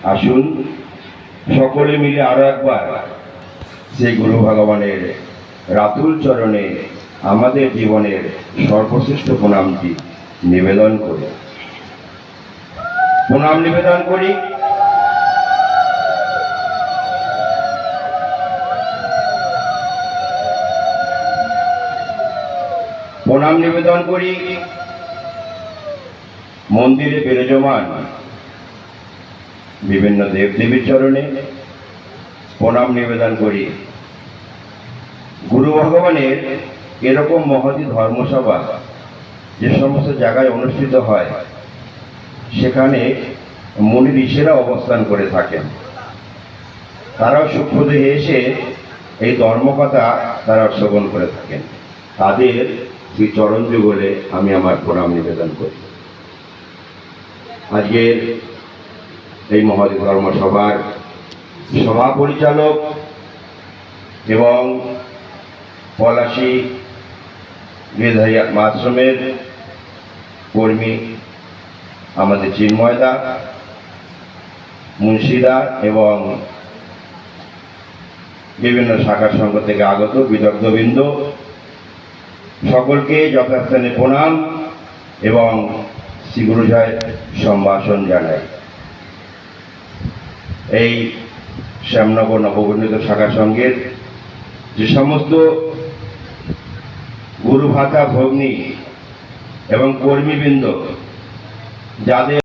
আসুন সকলে মিলে আরো একবার সেই গুরু ভগবানের রাতুল চরণে আমাদের জীবনের সর্বশ্রেষ্ঠ প্রণামটি নিবেদন করি। প্রণাম নিবেদন করি প্রণাম নিবেদন করি মন্দিরে বিরাজমান বিভিন্ন দেবদেবীর চরণে। প্রণাম নিবেদন করি গুরু ভগবানের এরকম মহতী ধর্মসভা যে সমস্ত জায়গায় অনুষ্ঠিত হয় সেখানে মুনি ঋষিরা অবস্থান করে থাকেন। তারাও সূক্ষ্মদেহে এসে এই ধর্মকথা তারা শ্রবণ করে থাকেন। তাদের শ্রী চরণ যুগলে আমি আমার প্রণাম নিবেদন করি। আজকের এই মহতী ধর্মসভার সভা পরিচালক এবং পলাশী গিরধারী আশ্রমের কর্মী আমাদের চিন্ময়দা, মুন্সিদা এবং বিভিন্ন শাখা সংঘ থেকে আগত বিদগ্ধবৃন্দ সকলকে যথাস্থানে প্রণাম এবং শ্রী গুরুজয় সম্ভাষণ জানাই। এই শ্যামনগর নবগঠিত শাখা সংঘের যে সমস্ত গুরু ভাতা ভগ্নী এবং কর্মীবৃন্দ যাদের